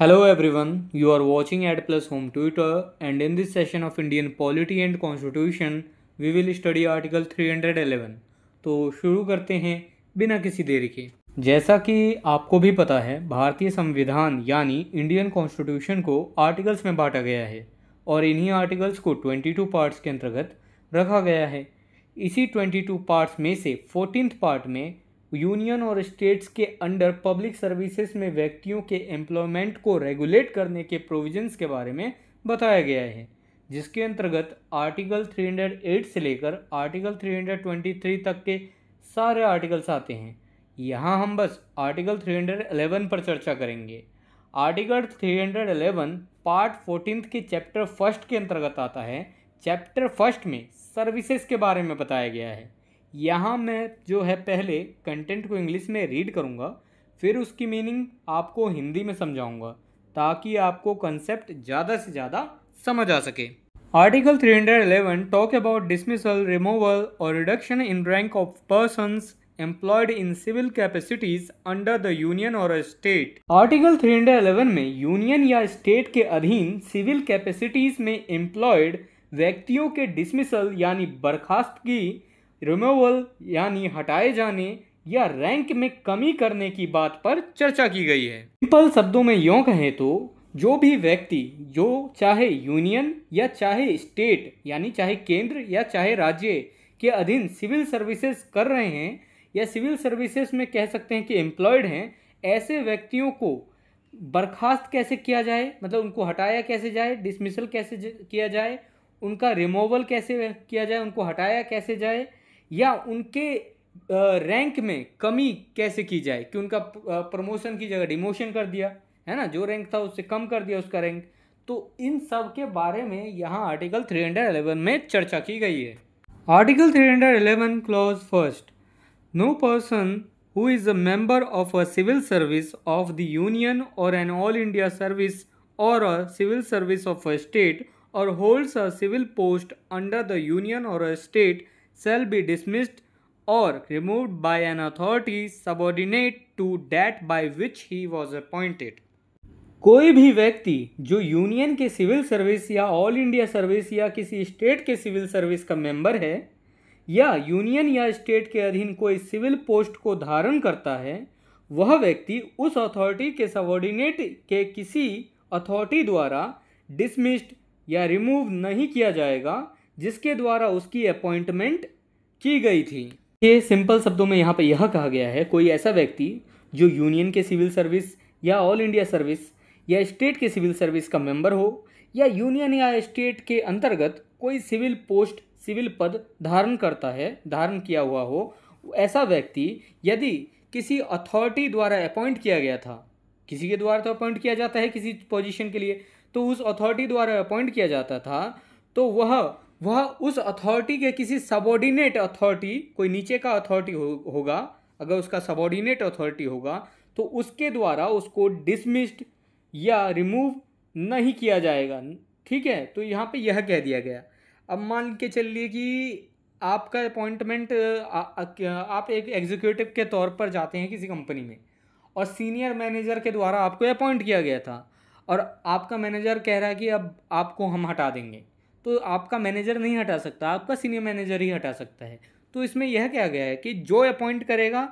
Hello everyone, you are watching AdPlus Home Tutor, and in this session of Indian Polity and Constitution, we will study Article 311. तो शुरू करते हैं बिना किसी देरी के। जैसा कि आपको भी पता है, भारतीय संविधान यानी इंडियन कॉन्स्टिट्यूशन को आर्टिकल्स में बांटा गया है और इन्हीं आर्टिकल्स को 22 पार्ट्स के अंतर्गत रखा गया है। इसी 22 पार्ट्स में से 14th पार्ट में यूनियन और स्टेट्स के अंडर पब्लिक सर्विसेज में व्यक्तियों के एम्प्लॉयमेंट को रेगुलेट करने के प्रोविजंस के बारे में बताया गया है, जिसके अंतर्गत आर्टिकल 308 से लेकर आर्टिकल 323 तक के सारे आर्टिकल्स आते हैं। यहाँ हम बस आर्टिकल 311 पर चर्चा करेंगे। आर्टिकल 311 पार्ट 14 के चैप्टर फर्स्ट के अंतर्गत आता है। चैप्टर फर्स्ट में सर्विसेज के बारे में बताया गया है। यहाँ मैं जो है पहले कंटेंट को इंग्लिश में रीड करूँगा, फिर उसकी मीनिंग आपको हिंदी में समझाऊँगा ताकि आपको कंसेप्ट ज़्यादा से ज़्यादा समझ आ सके। Article 311 talk about dismissal, removal और reduction in rank of persons employed in civil capacities under the union और स्टेट। आर्टिकल 311 में यूनियन या स्टेट के अधीन सिविल कैपेसिटीज में एम्प्लॉयड व्यक्तियों के डिसमिसल यानी बर्खास्तगी, रिमूवल यानी हटाए जाने या रैंक में कमी करने की बात पर चर्चा की गई है। सिंपल शब्दों में यूँ कहें तो जो भी व्यक्ति जो चाहे यूनियन या चाहे स्टेट यानी चाहे केंद्र या चाहे राज्य के अधीन सिविल सर्विसेज कर रहे हैं या सिविल सर्विसेज में कह सकते हैं कि एम्प्लॉयड हैं, ऐसे व्यक्तियों को बर्खास्त कैसे किया जाए, मतलब उनको हटाया कैसे जाए, डिसमिसल कैसे किया जाए, उनका रिमूवल कैसे किया जाए, उनको हटाया कैसे जाए, या उनके रैंक में कमी कैसे की जाए कि उनका प्रमोशन की जगह डिमोशन कर दिया है ना, जो रैंक था उससे कम कर दिया उसका रैंक। तो इन सब के बारे में यहाँ आर्टिकल 311 में चर्चा की गई है। Article 311 clause first, no person who is a member of a civil service of the union or an all India service or a civil service of a state or holds a civil post under the union or a state shall be dismissed or removed by an authority subordinate to that by which he was appointed। कोई भी व्यक्ति जो union के civil service या all India service या किसी state के civil service का मेंबर है या यूनियन या स्टेट के अधीन कोई सिविल पोस्ट को धारण करता है, वह व्यक्ति उस अथॉरिटी के सबऑर्डिनेट के किसी अथॉरिटी द्वारा डिसमिस्ड या रिमूव नहीं किया जाएगा जिसके द्वारा उसकी अपॉइंटमेंट की गई थी। ये सिंपल शब्दों में यहाँ पे यह कहा गया है, कोई ऐसा व्यक्ति जो यूनियन के सिविल सर्विस या ऑल इंडिया सर्विस या स्टेट के सिविल सर्विस का मेंबर हो या यूनियन या स्टेट के अंतर्गत कोई सिविल पोस्ट सिविल पद धारण करता है, धारण किया हुआ हो, ऐसा व्यक्ति यदि किसी अथॉरिटी द्वारा अपॉइंट किया गया था, किसी के द्वारा तो अपॉइंट किया जाता है किसी पोजीशन के लिए, तो उस अथॉरिटी द्वारा अपॉइंट किया जाता था, तो वह उस अथॉरिटी के किसी सबऑर्डिनेट अथॉरिटी, कोई नीचे का अथॉरिटी होगा, अगर उसका सबऑर्डिनेट अथॉरिटी होगा तो उसके द्वारा उसको डिसमिस्ड या रिमूव नहीं किया जाएगा। ठीक है, तो यहाँ पे यह कह दिया गया। अब मान के चलिए कि आपका अपॉइंटमेंट आप एक एग्जीक्यूटिव के तौर पर जाते हैं किसी कंपनी में और सीनियर मैनेजर के द्वारा आपको अपॉइंट किया गया था और आपका मैनेजर कह रहा है कि अब आपको हम हटा देंगे, तो आपका मैनेजर नहीं हटा सकता, आपका सीनियर मैनेजर ही हटा सकता है। तो इसमें यह कहा गया है कि जो अपॉइंट करेगा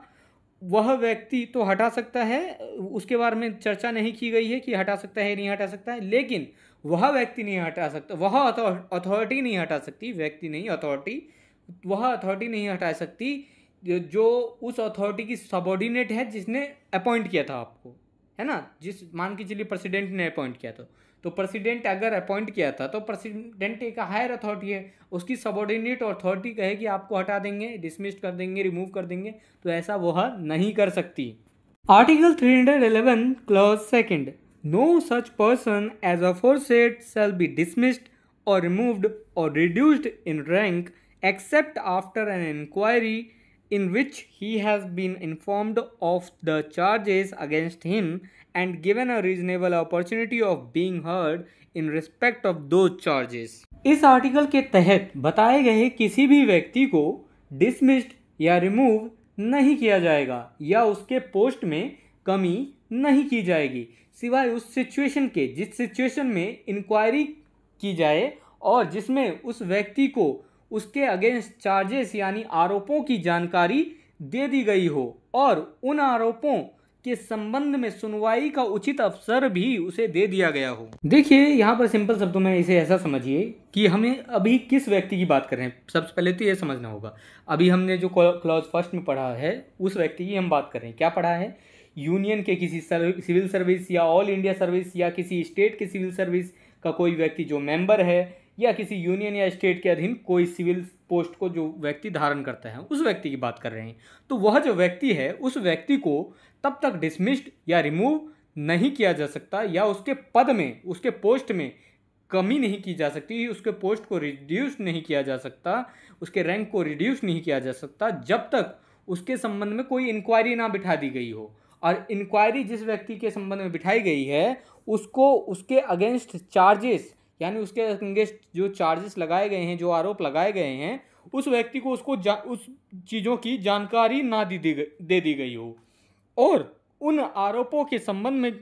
वह व्यक्ति तो हटा सकता है, उसके बारे में चर्चा नहीं की गई है कि हटा सकता है नहीं हटा सकता है, लेकिन वह व्यक्ति नहीं हटा सकता, वह अथॉरिटी नहीं हटा सकती, व्यक्ति नहीं अथॉरिटी, वह अथॉरिटी नहीं हटा सकती जो उस अथॉरिटी की सबऑर्डिनेट है जिसने अपॉइंट किया था आपको, है ना। जिस मान के चलिए प्रेसिडेंट ने अपॉइंट किया था, तो प्रेसिडेंट अगर अपॉइंट किया था तो प्रेसिडेंट एक हायर अथॉरिटी है, उसकी सबऑर्डिनेट अथॉरिटी कहे कि आपको हटा देंगे, डिसमिस कर देंगे, रिमूव कर देंगे, तो ऐसा वह नहीं कर सकती। Article 311 clause second, no such person as aforesaid shall be dismissed or removed or reduced in rank except after an inquiry in which he has been informed of the charges against him and given a reasonable opportunity of being heard in respect of those charges। इस article के तहत बताए गए किसी भी व्यक्ति को dismissed या रिमूव नहीं किया जाएगा या उसके पोस्ट में कमी नहीं की जाएगी, सिवाय उस सिचुएशन के जिस सिचुएशन में इंक्वायरी की जाए और जिसमें उस व्यक्ति को उसके अगेंस्ट चार्जेस यानी आरोपों की जानकारी दे दी गई हो और उन आरोपों के संबंध में सुनवाई का उचित अवसर भी उसे दे दिया गया हो। देखिए यहाँ पर सिंपल शब्दों में इसे ऐसा समझिए कि हमें अभी किस व्यक्ति की बात कर रहे हैं। सबसे पहले तो ये समझना होगा, अभी हमने जो क्लॉज फर्स्ट में पढ़ा है उस व्यक्ति की हम बात कर रहे हैं। क्या पढ़ा है? यूनियन के किसी सिविल सर्विस या ऑल इंडिया सर्विस या किसी स्टेट के सिविल सर्विस का कोई व्यक्ति जो मेंबर है या किसी यूनियन या स्टेट के अधीन कोई सिविल पोस्ट को जो व्यक्ति धारण करता है उस व्यक्ति की बात कर रहे हैं। तो वह जो व्यक्ति है उस व्यक्ति को तब तक डिसमिस्ड या रिमूव नहीं किया जा सकता या उसके पद में उसके पोस्ट में कमी नहीं की जा सकती, उसके पोस्ट को रिड्यूस नहीं किया जा सकता, उसके रैंक को रिड्यूस नहीं किया जा सकता जब तक उसके संबंध में कोई इंक्वायरी ना बिठा दी गई हो। और इंक्वायरी जिस व्यक्ति के संबंध में बिठाई गई है उसको उसके अगेंस्ट चार्जेस यानी उसके अगेंस्ट जो चार्जेस लगाए गए हैं, जो आरोप लगाए गए हैं, उस व्यक्ति को उस चीज़ों की जानकारी ना दे दी गई हो और उन आरोपों के संबंध में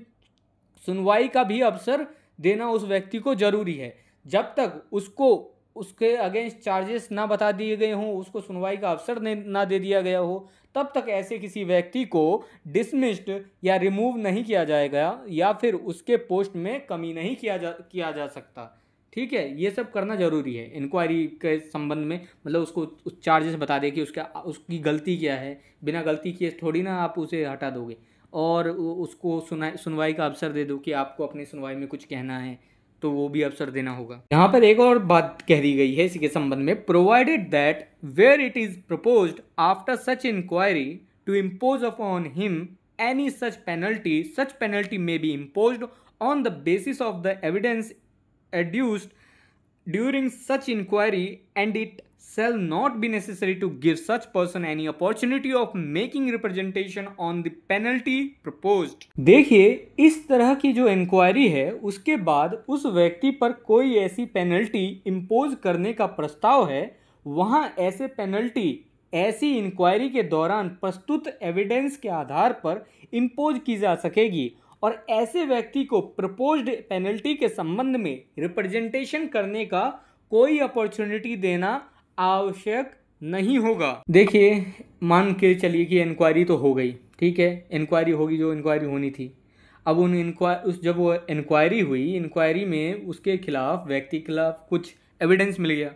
सुनवाई का भी अवसर देना उस व्यक्ति को जरूरी है। जब तक उसको उसके अगेंस्ट चार्जेस ना बता दिए गए हों, उसको सुनवाई का अवसर ना दे दिया गया हो, तब तक ऐसे किसी व्यक्ति को डिसमिस्ड या रिमूव नहीं किया जाएगा या फिर उसके पोस्ट में कमी नहीं किया जा सकता। ठीक है, ये सब करना जरूरी है इंक्वायरी के संबंध में। मतलब उसको उस चार्जेस बता दे कि उसकी गलती क्या है, बिना गलती किए थोड़ी ना आप उसे हटा दोगे और उसको सुनवाई का अवसर दे दो कि आपको अपनी सुनवाई में कुछ कहना है, तो वो भी अवसर देना होगा। यहाँ पर एक और बात कह दी गई है इसी के संबंध में, provided that where it is proposed after such inquiry to impose upon him any such penalty may be imposed on the basis of the evidence adduced during such inquiry and it shall not be necessary to give such person any opportunity of making representation on the penalty proposed। देखिए, इस तरह की जो inquiry है उसके बाद उस व्यक्ति पर कोई ऐसी पेनल्टी इम्पोज करने का प्रस्ताव है, वहां ऐसे पेनल्टी ऐसी इंक्वायरी के दौरान प्रस्तुत एविडेंस के आधार पर इम्पोज की जा सकेगी और ऐसे व्यक्ति को प्रपोज्ड पेनल्टी के संबंध में रिप्रेजेंटेशन करने का कोई अपॉर्चुनिटी देना आवश्यक नहीं होगा। देखिए, मान के चलिए कि इंक्वायरी तो हो गई, ठीक है, इंक्वायरी होगी जो इंक्वायरी होनी थी। अब जब वो इंक्वायरी हुई, इंक्वायरी में उसके खिलाफ व्यक्ति के खिलाफ कुछ एविडेंस मिल गया।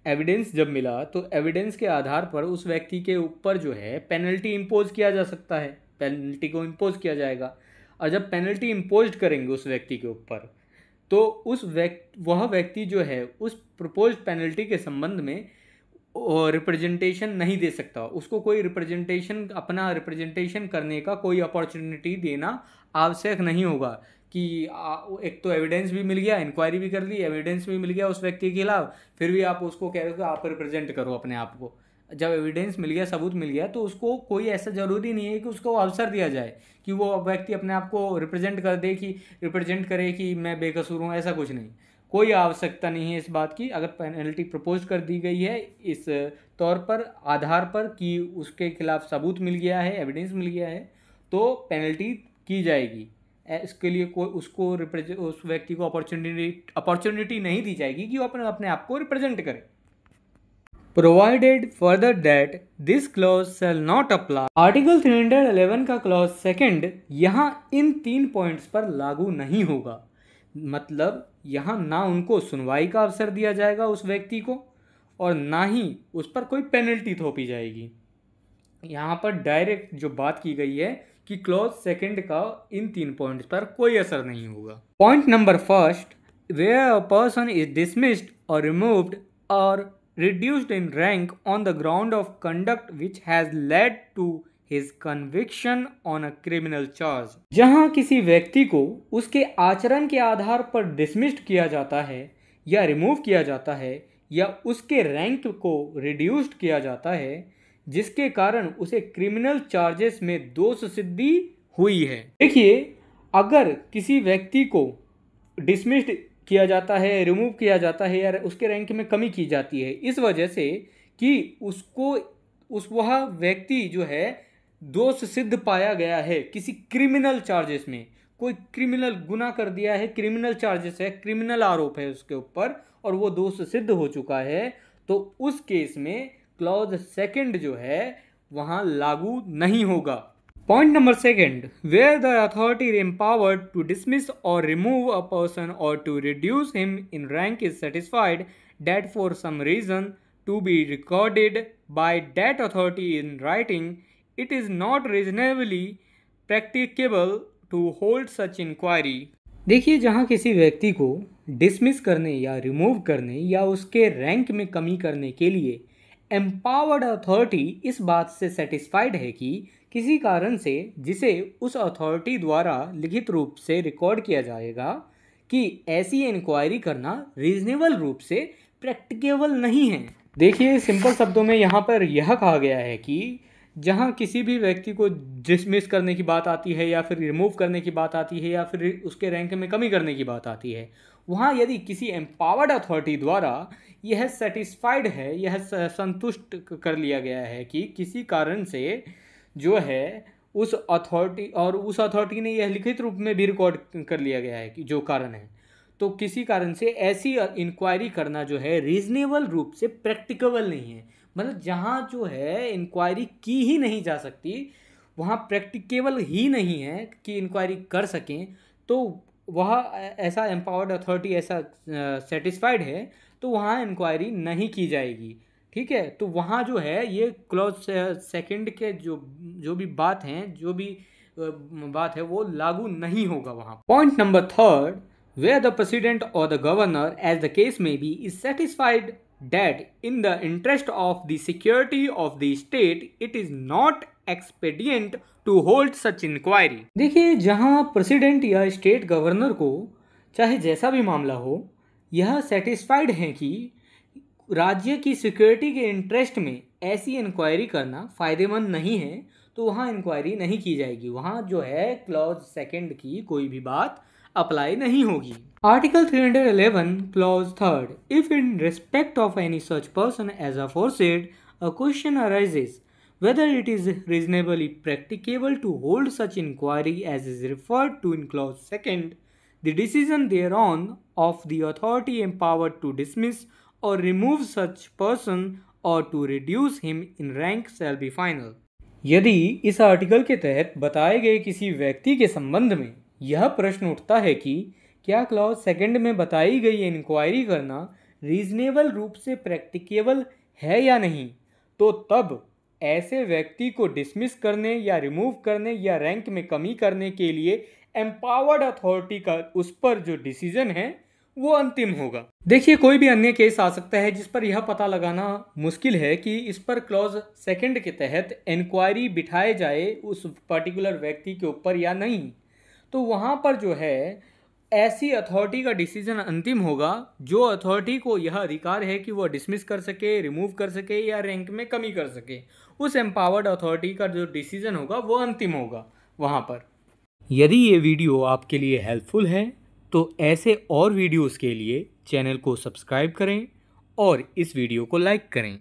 एविडेंस जब मिला तो एविडेंस के आधार पर उस व्यक्ति के ऊपर जो है पेनल्टी इम्पोज किया जा सकता है, पेनल्टी को इम्पोज किया जाएगा। और जब पेनल्टी इम्पोज करेंगे उस व्यक्ति के ऊपर तो वह व्यक्ति जो है उस प्रपोज्ड पेनल्टी के संबंध में रिप्रेजेंटेशन नहीं दे सकता, उसको कोई अपना रिप्रेजेंटेशन करने का कोई अपॉर्चुनिटी देना आवश्यक नहीं होगा कि एक तो एविडेंस भी मिल गया, इंक्वायरी भी कर ली, एविडेंस भी मिल गया उस व्यक्ति के खिलाफ, फिर भी आप उसको कह रहे हो कि आप रिप्रेजेंट करो अपने आप को। जब एविडेंस मिल गया, सबूत मिल गया, तो उसको कोई ऐसा ज़रूरी नहीं है कि उसको अवसर दिया जाए कि वो व्यक्ति अपने आप को रिप्रेजेंट करे कि मैं बेकसूर हूँ, ऐसा कुछ नहीं, कोई आवश्यकता नहीं है इस बात की। अगर पेनल्टी प्रपोज कर दी गई है इस तौर पर आधार पर कि उसके खिलाफ सबूत मिल गया है, एविडेंस मिल गया है, तो पेनल्टी की जाएगी। इसके लिए उस व्यक्ति को अपॉर्चुनिटी नहीं दी जाएगी कि वो अपने आप को रिप्रेजेंट करे। Provided further that this clause shall not apply। Article 311 का क्लॉज सेकंड यहाँ इन 3 पॉइंट्स पर लागू नहीं होगा। मतलब यहाँ ना उनको सुनवाई का अवसर दिया जाएगा उस व्यक्ति को और ना ही उस पर कोई पेनल्टी थोपी जाएगी। यहाँ पर डायरेक्ट जो बात की गई है कि क्लॉज सेकंड का इन 3 पॉइंट्स पर कोई असर नहीं होगा। Point number first, where a person is dismissed or removed or reduced in rank on the ground of conduct which has led to his conviction on a criminal charge। जहां किसी व्यक्ति को उसके आचरण के आधार पर डिसमिस्ड किया जाता है या रिमूव किया जाता है या उसके रैंक को रिड्यूस्ड किया जाता है जिसके कारण उसे क्रिमिनल चार्जेस में दोष सिद्धि हुई है। देखिए, अगर किसी व्यक्ति को डिसमिस्ड किया जाता है, रिमूव किया जाता है या उसके रैंक में कमी की जाती है इस वजह से कि वह व्यक्ति जो है दोष सिद्ध पाया गया है किसी क्रिमिनल चार्जेस में, कोई क्रिमिनल गुनाह कर दिया है, क्रिमिनल चार्जेस है, क्रिमिनल आरोप है उसके ऊपर और वो दोष सिद्ध हो चुका है, तो उस केस में क्लॉज सेकंड जो है वहां लागू नहीं होगा। Point number second, where the authority empowered to dismiss or remove a person or to reduce him in rank is satisfied that for some reason to be recorded by that authority in writing, it is not reasonably practicable to hold such inquiry। देखिए, जहाँ किसी व्यक्ति को dismiss करने या remove करने या उसके रैंक में कमी करने के लिए एम्पावर्ड अथॉरिटी इस बात से सेटिस्फाइड है कि किसी कारण से जिसे उस अथॉरिटी द्वारा लिखित रूप से रिकॉर्ड किया जाएगा कि ऐसी इंक्वायरी करना रीजनेबल रूप से प्रैक्टिकेबल नहीं है। देखिए, सिंपल शब्दों में यहाँ पर यह कहा गया है कि जहाँ किसी भी व्यक्ति को डिसमिस करने की बात आती है या फिर रिमूव करने की बात आती है या फिर उसके रैंक में कमी करने की बात आती है, वहाँ यदि किसी एम्पावर्ड अथॉरिटी द्वारा यह सेटिस्फाइड है, यह संतुष्ट कर लिया गया है कि किसी कारण से जो है उस अथॉरिटी, और उस अथॉरिटी ने यह लिखित रूप में भी रिकॉर्ड कर लिया गया है कि जो कारण है, तो किसी कारण से ऐसी इंक्वायरी करना जो है रीजनेबल रूप से प्रैक्टिकेबल नहीं है, मतलब जहाँ जो है इंक्वायरी की ही नहीं जा सकती, वहाँ प्रैक्टिकेबल ही नहीं है कि इंक्वायरी कर सकें, तो वह ऐसा एम्पावर्ड अथॉरिटी ऐसा सेटिस्फाइड है तो वहाँ इंक्वायरी नहीं की जाएगी। ठीक है, तो वहाँ जो है ये क्लॉज सेकंड के जो भी बात हैं, जो भी बात है वो लागू नहीं होगा वहाँ। Point number third, where the president or the governor, as the case may be, is satisfied that in the interest of the security of the state it is not expedient to hold such inquiry। देखिए, जहां president या state governor को चाहे जैसा भी मामला हो, यह सेटिस्फाइड है कि राज्य की सिक्योरिटी के इंटरेस्ट में ऐसी इंक्वायरी करना फायदेमंद नहीं है, तो वहाँ इंक्वायरी नहीं की जाएगी, वहाँ जो है क्लॉज सेकंड की कोई भी बात अप्लाई नहीं होगी। Article 311 clause third, if in respect of any such person as aforesaid a question arises whether it is reasonably practicable to hold such inquiry as is referred to in clause second, the decision thereon of the authority empowered to dismiss or remove such person or to reduce him in rank shall be final। यदि इस article के तहत बताए गए किसी व्यक्ति के संबंध में यह प्रश्न उठता है कि क्या क्लॉज सेकंड में बताई गई इंक्वायरी करना रीजनेबल रूप से प्रैक्टिकेबल है या नहीं, तो तब ऐसे व्यक्ति को डिसमिस करने या रिमूव करने या रैंक में कमी करने के लिए एम्पावर्ड अथॉरिटी का उस पर जो डिसीजन है वो अंतिम होगा। देखिए, कोई भी अन्य केस आ सकता है जिस पर यह पता लगाना मुश्किल है कि इस पर क्लॉज सेकंड के तहत इंक्वायरी बिठाए जाए उस पर्टिकुलर व्यक्ति के ऊपर या नहीं, तो वहाँ पर जो है ऐसी अथॉरिटी का डिसीजन अंतिम होगा जो अथॉरिटी को यह अधिकार है कि वह डिसमिस कर सके, रिमूव कर सके या रैंक में कमी कर सके, उस एम्पावर्ड अथॉरिटी का जो डिसीजन होगा वो अंतिम होगा वहाँ पर। यदि ये वीडियो आपके लिए हेल्पफुल है तो ऐसे और वीडियोस के लिए चैनल को सब्सक्राइब करें और इस वीडियो को लाइक करें।